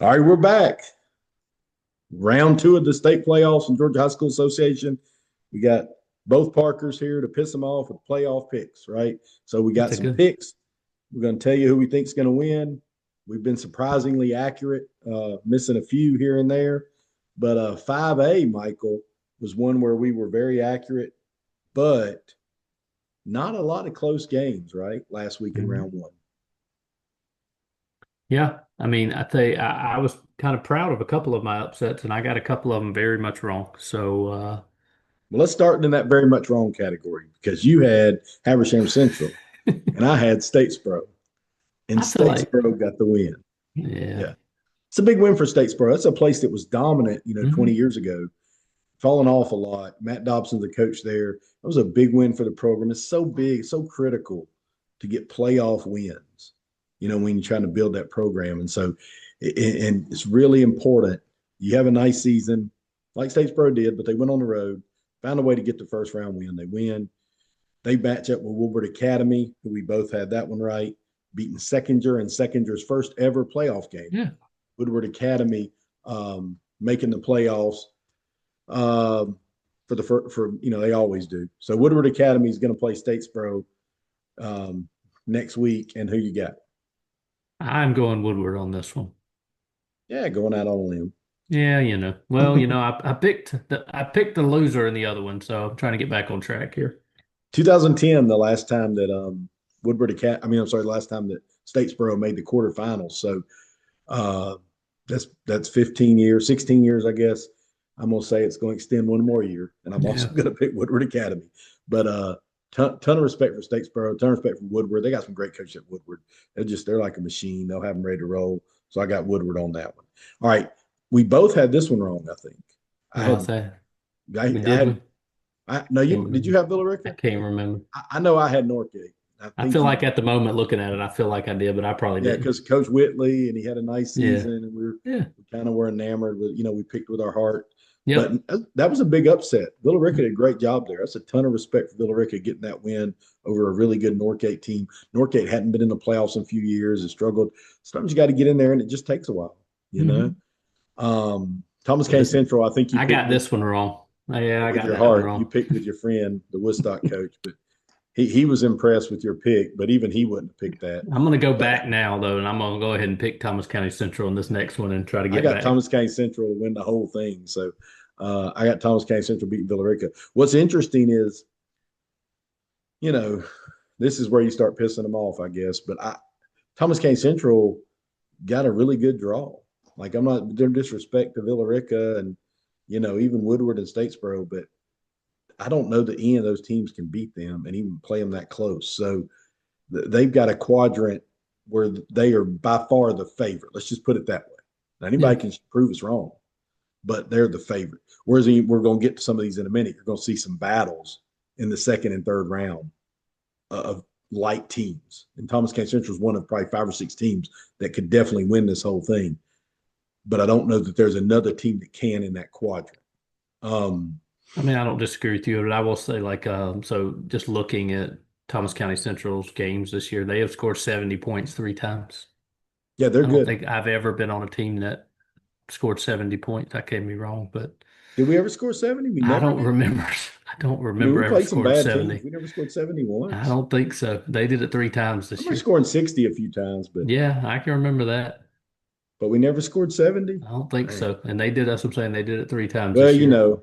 All right, we're back. Round two of the state playoffs in Georgia High School Association. We got both Parkers here to piss them off with playoff picks, right? So we That's got a some good. picks. We're going to tell you who we think is going to win. We've been surprisingly accurate, missing a few here and there. But 5A, Michael, was one where we were very accurate, but not a lot of close games, right? Last week in Mhm. round one. Yeah, I mean, I tell you, I was kind of proud of a couple of my upsets, and I got a couple of them very much wrong. So, Well, let's start in that very much wrong category because you had Habersham Central and I had Statesboro, and I feel like, Statesboro got the win. yeah, Yeah. It's a big win for Statesboro. That's a place that was dominant, 20 hmm years ago, falling off a lot. Matt Dobson's the coach there. That was a big win for the program. It's so big, so critical to get playoff wins, when you're trying to build that program. And so, and it's really important. You have a nice season like Statesboro did, but they went on the road, found a way to get the first round win. They win. They match up with Woodward Academy, who we both had that one right, beating Seckinger in Seckinger's first ever playoff game. yeah, Woodward Academy making the playoffs for they always do. So Woodward Academy is going to play Statesboro next week, and who you got? I'm going Woodward on this one. Yeah, going out on a limb. Yeah, well, I picked the loser in the other one, so I'm trying to get back on track here. 2010, the last time that Woodward Academy, I'm sorry, the last time that Statesboro made the quarterfinals. So uh, that's 15 years, 16 years, I guess. I'm gonna say it's going to extend one more year, and I'm also Yeah. going to pick Woodward Academy. But ton of respect for Statesboro, ton of respect for Woodward. They got some great coaches at Woodward. They're like a machine. They'll have them ready to roll. So I got Woodward on that one. All right, we both had this one wrong. I think I No, I had say I, we I did. had I no Can't you did remember. you have I Villarica? can't remember. I know I had Northgate. I I think feel you like did. at the moment looking at it, I feel like I did, but I probably Yeah, didn't. because Coach Whitley and he had a nice Yeah. season, and Yeah. we kind of were enamored with we picked with our heart. But Yep. that was a big upset. Villarica did a great job there. That's a ton of respect for Villarica getting that win over a really good Northgate team. Northgate hadn't been in the playoffs in a few years and struggled. Sometimes you got to get in there, and it just takes a while, you know. hmm Thomas Kane Listen, Central, I think you I picked got this one wrong. Yeah, I with got your that one heart. You wrong. picked with your friend, the Woodstock coach, but he was impressed with your pick, but even he wouldn't have picked that. I'm going to go But back now, though, and I'm going to go ahead and pick Thomas County Central in this next one and try to I get got back. Thomas Kane Central to win the whole thing. So I got Thomas Kane Central beating Villarica. What's interesting is, you know, this is where you start pissing them off, I guess. But Thomas Kane Central got a really good draw. Like I'm not doing disrespect to Villarica and even Woodward and Statesboro, but I don't know that any of those teams can beat them and even play them that close. So they've got a quadrant where they are by far the favorite. Let's just put it that way. Now, Yeah. anybody can prove us wrong, but they're the favorite. Whereas we're going to get to some of these in a minute. You're going to see some battles in the second and third round of light teams. And Thomas K. Central is one of probably 5 or 6 teams that could definitely win this whole thing. But I don't know that there's another team that can in that quadrant. Um, I mean, I don't disagree with you, but I will say, so just looking at Thomas County Central's games this year, they have scored 70 points 3 times. yeah, they're I don't good. think I've ever been on a team that scored 70 points. I could be wrong, but Did we ever score 70? We I never don't did. remember. I don't I mean, remember we ever played some scoring bad teams. 70. We never scored 70 I once. don't think so. They did it 3 times I this remember year. scoring 60 a few times, Yeah, I can remember that. but we never scored 70. I don't think Man. so. And they did, that's what I'm saying. They did it 3 times Well, this year.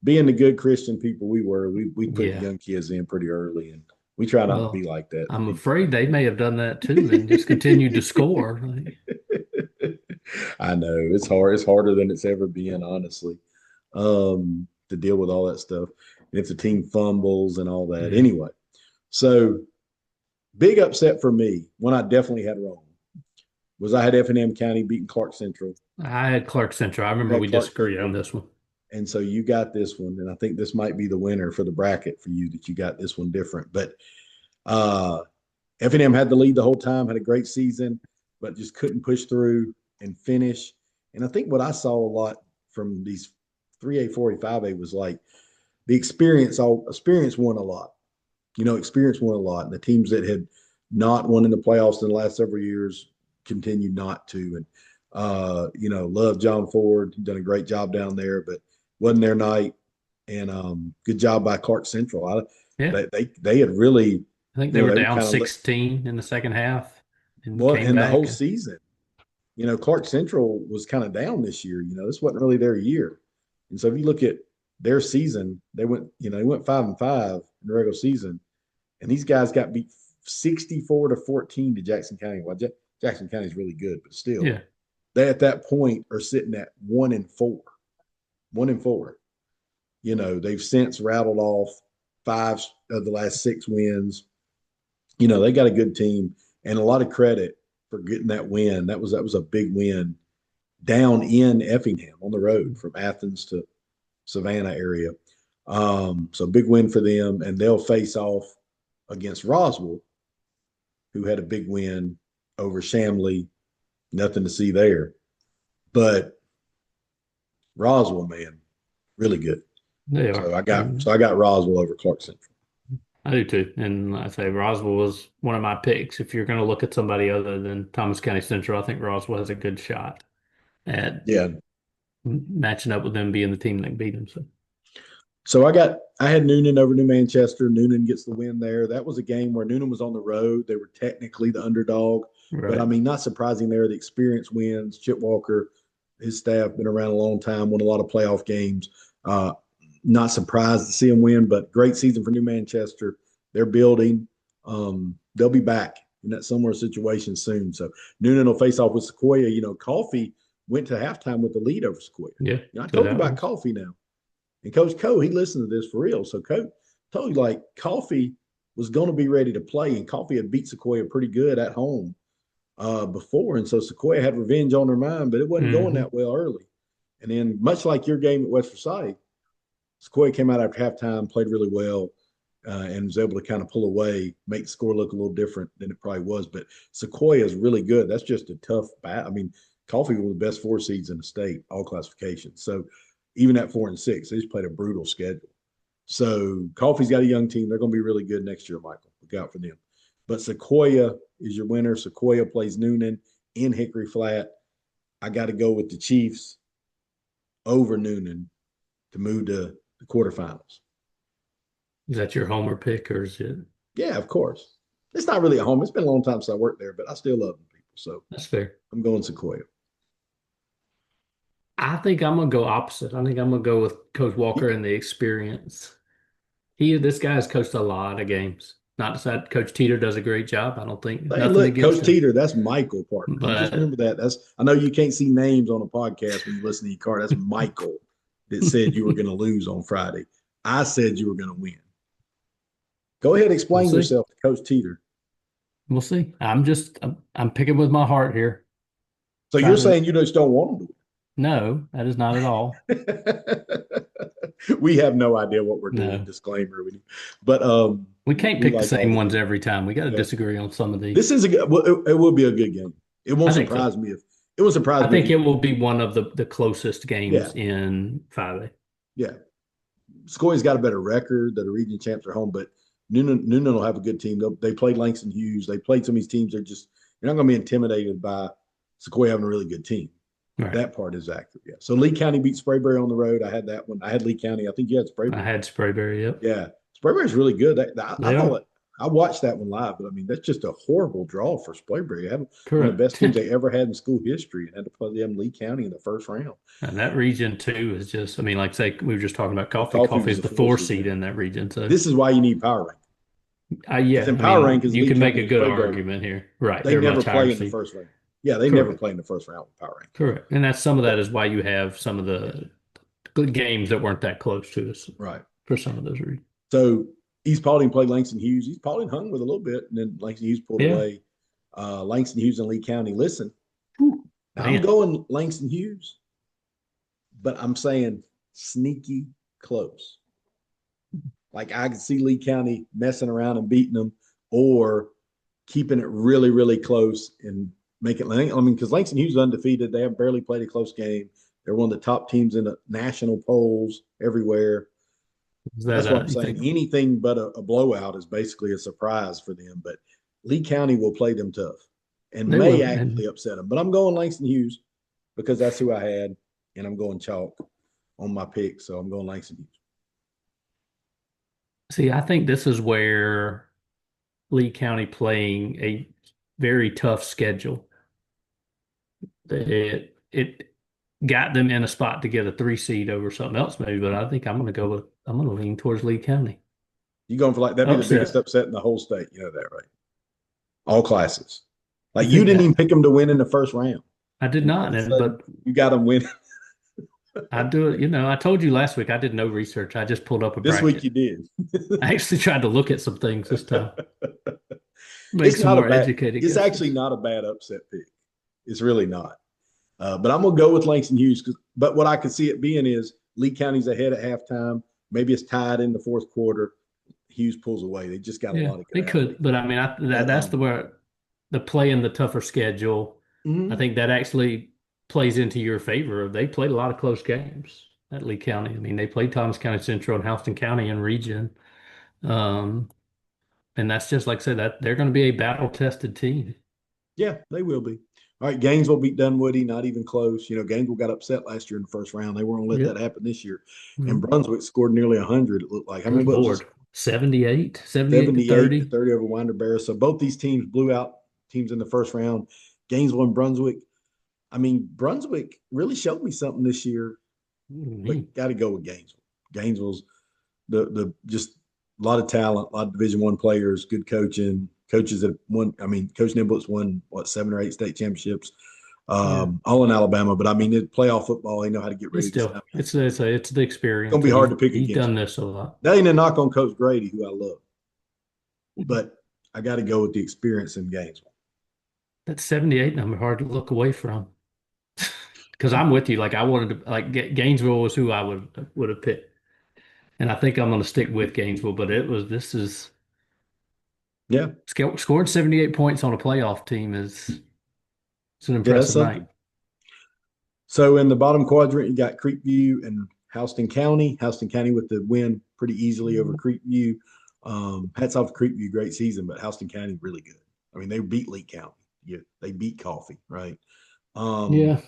being the good Christian people we were, we put the Yeah. young kids in pretty early, and we try not to be Well, like that to I'm be afraid they may have done that too and just continued to score. I know it's hard. It's harder than it's ever been, honestly, to deal with all that stuff. And if the team fumbles and all that, Yeah. anyway. So big upset for me. One I definitely had wrong was I had F&M County beating Clark Central. I had Clark Central. I You remember had we Clark disagreed Central, on this one. and so you got this one, and I think this might be the winner for the bracket for you that you got this one different. But uh, F&M had the lead the whole time, had a great season, but just couldn't push through and finish. And I think what I saw a lot from these 3A, 4A, 5A was like the experience won a lot. Experience won a lot. And the teams that had not won in the playoffs in the last several years continued not to. And Love John Ford, done a great job down there, but wasn't their night. And good job by Clark Central. Yeah. They had really, I think they were they were down kind of 16 in the second half and well came in the whole back. season. Clark Central was kind of down this year. This wasn't really their year. And so if you look at their season, they went 5-5 in the regular season, and these guys got beat 64-14 to Jackson County. Well, Jackson County is really good, but still, Yeah. they at that point are sitting at 1-4. 1-4. They've since rattled off 5 of the last 6 wins. They got a good team and a lot of credit for getting that win. That was a big win down in Effingham on the road from Athens to Savannah area. So big win for them, and they'll face off against Roswell, who had a big win over Shamley. Nothing to see there, but Roswell, man, really good. They So are. I got Roswell over Clark Central. I do too. And I say Roswell was one of my picks. If you're going to look at somebody other than Thomas County Central, I think Roswell has a good shot at Yeah. matching up with them being the team that can beat them. So I had Noonan over New Manchester. Noonan gets the win there. That was a game where Noonan was on the road. They were technically the underdog, but I Right. mean, not surprising there. The experience wins. Chip Walker, his staff, been around a long time, won a lot of playoff games. Uh, Not surprised to see them win, but great season for New Manchester. They're building. They'll be back in that similar situation soon. So Noonan will face off with Sequoia. Coffee went to halftime with the lead over Sequoia. Yeah. I Good told you about outings. Coffee now. And Coach Coe, he listened to this for real. So Coach told you like Coffee was going to be ready to play, and Coffee had beat Sequoia pretty good at home before, and so Sequoia had revenge on their mind, but it wasn't going Hmm. that well early. And then, much like your game at West Forsyth, Sequoia came out after halftime, played really well, and was able to kind of pull away, make the score look a little different than it probably was. But Sequoia is really good. That's just a tough bat. I mean, Coffee was the best 4 seeds in the state, all classifications. So even at 4-6, they just played a brutal schedule. So Coffee's got a young team. They're going to be really good next year, Michael. Look out for them. But Sequoia is your winner. Sequoia plays Noonan in Hickory Flat. I got to go with the Chiefs over Noonan to move to the quarterfinals. Is that your homer pick or is it? Yeah, of course. It's not really a home. It's been a long time since I worked there, but I still love them people. So That's fair. I'm going Sequoia. I think I'm gonna go opposite. I think I'm gonna go with Coach Walker and the experience. This guy has coached a lot of games. Not to say Coach Teeter does a great job. I don't think Hey, nothing look, against Coach him. Teeter, that's Michael, partner. You just But remember that. I know you can't see names on a podcast when you listen to your car. That's Michael that said you were going to lose on Friday. I said you were going to win. Go ahead, we'll explain see. yourself to Coach Teeter. We'll see. I'm picking with my heart here. So you're Trying to saying you just don't want him no, that is not at all. to win? We have no idea what we're doing. No. Disclaimer, but We can't we pick the like all same the ones good. every time. We got to Yeah, disagree on some of this these. is a good. Well, it will be a good game. It won't I think so. surprise me if it will surprise I me if think you it don't will win. be one of the closest Yeah, games in 5A. yeah. Scoy's got a better record. That the region champs are home, but Noonan will have a good team. They played Langston Hughes. They played some of these teams. You're not going to be intimidated by Sequoia having a really good team. Right. That part is accurate. Yeah. So Lee County beat Sprayberry on the road. I had that one. I had Lee County. I think you had I Sprayberry. had Sprayberry. Yep. Yeah. Sprayberry's really good. I They thought are. it, I watched that one live, but I mean, that's just a horrible draw for Sprayberry. Having one of the best Correct. teams they ever had in school history and had to play them Lee County in the first round. And that region too is just, I mean, like say we were just talking about Well, coffee. Coffee Coffee was is a the four four seed. seed Yeah. in that region. So This is why you need power rank. Because yeah, in I power mean, rankings, you Lee can make County a and good Sprayberry, argument here. Right. they They're never much higher play in the seed. first round. Yeah, they never Correct. play in the first round with power rank. Correct. And that's some of Yeah, that is why you have some of yeah, the good games that weren't that close to us right. for some of those reasons. So East Paulding played Langston Hughes. East Paulding hung with a little bit, and then Langston Hughes pulled Yeah. away. Langston Hughes and Lee County. Listen, Whew. now I'm Man. going Langston Hughes, but I'm saying sneaky close. Like I could see Lee County messing around and beating them, or keeping it really, really close and make it. I mean, because Langston Hughes is undefeated. They have barely played a close game. They're one of the top teams in the national polls everywhere. Is that That's what I'm you saying. think Anything but a blowout is basically a surprise for them. But Lee County will play them tough and they may will? And actually upset them. But I'm going Langston Hughes. because that's who I had, and I'm going chalk on my pick. So I'm going Langston Hughes. See, I think this is where Lee County playing a very tough schedule. It got them in a spot to get a 3 seed over something else, maybe, but I think I'm gonna lean towards Lee County. You going for like that'd be the biggest Upset. upset in the whole state. You know that, right? All classes. You Like you think didn't even that? pick them to win in the first round, I did and all not, of a and sudden but you got them winning. I do it, I told you last week I did no research. I just pulled up a This week bracket. you did. I actually tried to look at some things this time, make It's some not a more bad. educated It's actually guesses. not a bad upset pick. It's really not. But I'm gonna go with Langston Hughes. But what I could see it being is Lee County's ahead at halftime. Maybe it's tied in the fourth quarter. Hughes pulls away. They just got a Yeah, lot of good it could, athletes. but I mean, At that's the home. where the play in the tougher schedule. I Mm-hmm. think that actually plays into your favor. They played a lot of close games at Lee County. I mean, they played Thomas County Central and Houston County and region. Um, and that's just like I said, that they're going to be a battle tested team. Yeah, they will be. All right, Gainesville beat Dunwoody, not even close. You know, Gainesville got upset last year in the first round. They weren't going to let Yep. that happen this year. And Mhm. Brunswick scored nearly 100, it looked like. How many Good what was it? Lord. 78 to 78 to 30. 30 over Winder Bear. So both these teams blew out teams in the first round. Gainesville and Brunswick. I mean, Brunswick really showed me something this year, Mhm. but got to go with Gainesville. Gainesville's the just a lot of talent, a lot of Division One players, good coaching, coaches that won. I mean, Coach Niblets won what 7 or 8 state championships, Yeah. all in Alabama. But I mean, it playoff football, they know how to get It's ready this still, time. it's the It's gonna experience, be and hard to pick he's against done them. this a lot. That ain't a knock on Coach Grady, who I love, but I got to go with the experience in Gainesville. That 78 number hard to look away from. Because I'm with you. Like I wanted to like Gainesville was who I would have picked. And I think I'm going to stick with Gainesville, but this is Yeah, scoring 78 points on a playoff team is it's an yeah, that's impressive night. something. So in the bottom quadrant, you got Creekview and Houston County. Houston County with the win pretty easily over Creekview. Hats off to Creekview, great season, but Houston County really good. I mean, they beat Lee County. Yeah, they beat Coffee, right? Um, Yeah.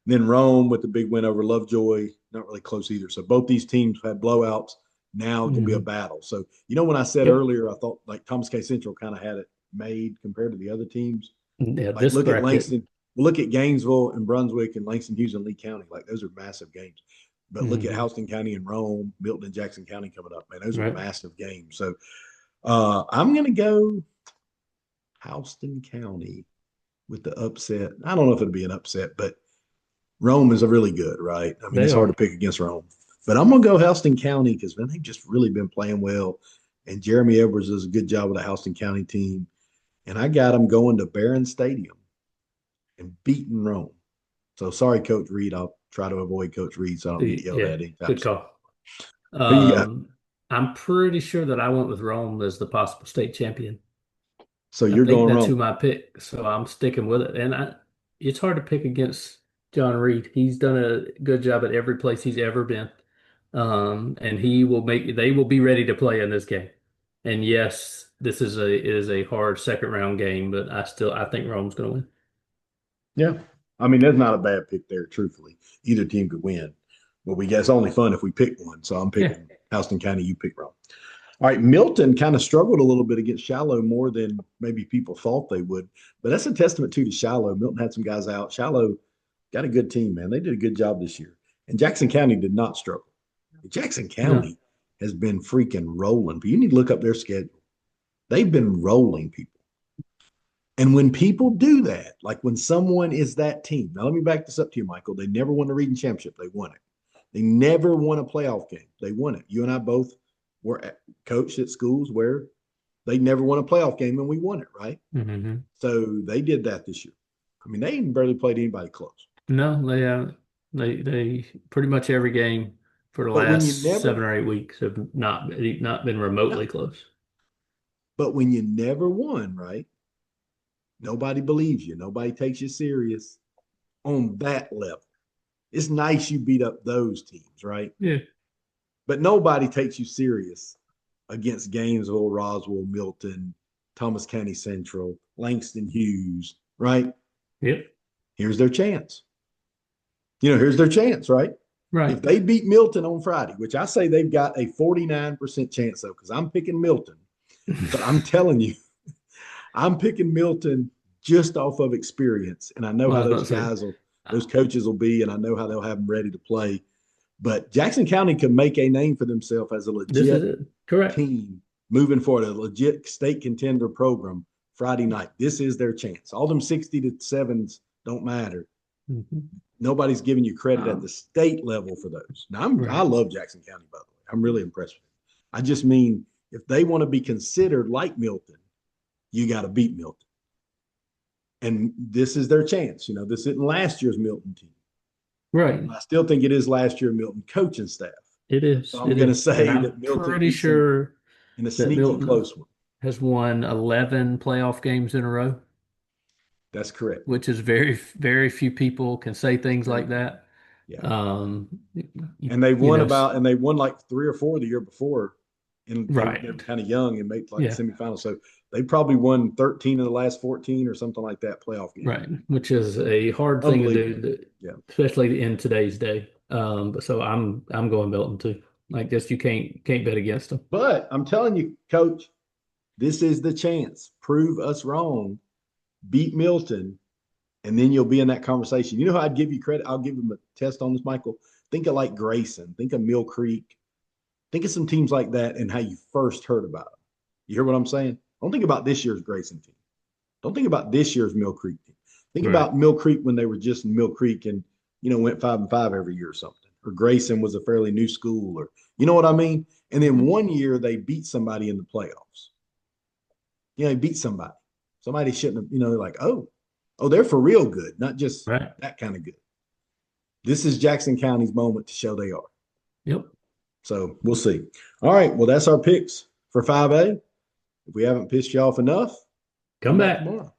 then Rome with the big win over Lovejoy, not really close either. So both these teams had blowouts. Now it's gonna be a Hmm. battle. So when I said Yep. earlier, I thought like Thomas K Central kind of had it made compared to the other teams. Yeah, Like this look at bracket. Langston, look at Gainesville and Brunswick and Langston Hughes and Lee County. Like those are massive games. But look at Hmm. Houston County and Rome, Milton and Jackson County coming up. Man, those are Right. massive games. So I'm gonna go Houston County with the upset. I don't know if it'll be an upset, but Rome is a really good, right? I mean, They it's hard are. to pick against Rome. But I'm gonna go Houston County because man, they've just really been playing well. And Jeremy Edwards does a good job with the Houston County team. And I got them going to Barron Stadium and beating Rome. So sorry, Coach Reed. I'll try to avoid Coach Reed so I don't get yelled Yeah, at anytime good soon. call. Who you got? I'm pretty sure that I went with Rome as the possible state champion. So I you're think going that's who Rome. my pick, so I'm sticking with it. And it's hard to pick against John Reed. He's done a good job at every place he's ever been. And they will be ready to play in this game. And yes, this is a hard second round game, but I think Rome's going to win. Yeah. I mean, that's not a bad pick there, truthfully. Either team could win. But we guess only fun if we pick one. So I'm Yeah. picking Houston County, you pick Rome. All right, Milton kind of struggled a little bit against Shallow more than maybe people thought they would. But that's a testament to Shallow. Milton had some guys out. Shallow got a good team, man. They did a good job this year. And Jackson County did not struggle. Jackson No. County has been freaking rolling. But you need to look up their schedule. They've been rolling people. And when people do that, like when someone is that team, now let me back this up to you, Michael. They never won the region championship. They won it. They never won a playoff game. They won it. You and I both were coached at schools where they never won a playoff game and we won it, right? Hmm. So they did that this year. I mean, they even barely played anybody close. No, they haven't. They pretty much every game for the But when you last never, 7 or 8 weeks have not been no, remotely close. but when you never won, right? Nobody believes you. Nobody takes you serious on that level. It's nice you beat up those teams, right? Yeah. But nobody takes you serious against Gainesville, Roswell, Milton, Thomas County Central, Langston Hughes, right? Yep. Here's their chance. Here's their chance, right? Right. If they beat Milton on Friday, which I say they've got a 49% chance though, because I'm picking Milton, but I'm telling you, I'm picking Milton just off of experience, and I know Well, I how was about those to say, guys will, those coaches will be, and I know how they'll have them ready to play. But Jackson County can make a name for themselves as a this is legit it. Correct. team moving forward, a legit state contender program Friday night. This is their chance. All them 60 to 7s don't matter. Hmm. Nobody's giving you credit at the Um, state level for those. Now, I right. love Jackson County, by the way. I'm really impressed with them. I just mean if they want to be considered like Milton, you got to beat Milton. And this is their chance. This isn't last year's Milton team. Right. I still think it is last year Milton coaching staff. It So is. I'm It going to is. And say I'm that Milton pretty beats them sure in a that sneaky Milton close one. has won 11 playoff games in a row, That's correct. which is very few people can say things Very like few. that. Yeah. Um, you, And they you won know, and they won like 3 or 4 the year before, and they were right. kind of young and made like the Yeah. semifinals. So they probably won 13 of the last 14 or something like that playoff game. Right. Which is a hard thing to Unbelievable. do, Yeah. especially in today's day. But so I'm going Milton too. Like this, you can't bet against them. But I'm telling you, coach, this is the chance. Prove us wrong, beat Milton, and then you'll be in that conversation. You know how I'd give you credit? I'll give them a test on this, Michael. Think of like Grayson, think of Mill Creek, think of some teams like that and how you first heard about them. You hear what I'm saying? Don't think about this year's Grayson team. Don't think about this year's Mill Creek team. Think Right. about Mill Creek when they were just in Mill Creek and went 5-5 every year or something. Or Grayson was a fairly new school, or you know what I mean? And then one year they beat somebody in the playoffs. They beat somebody. Somebody shouldn't have, like, oh, they're for real good, not just Right. that kind of good. This is Jackson County's moment to show they are. Yep. So we'll see. All right. Well, that's our picks for 5A. If we haven't pissed you off enough, Come come back back. tomorrow.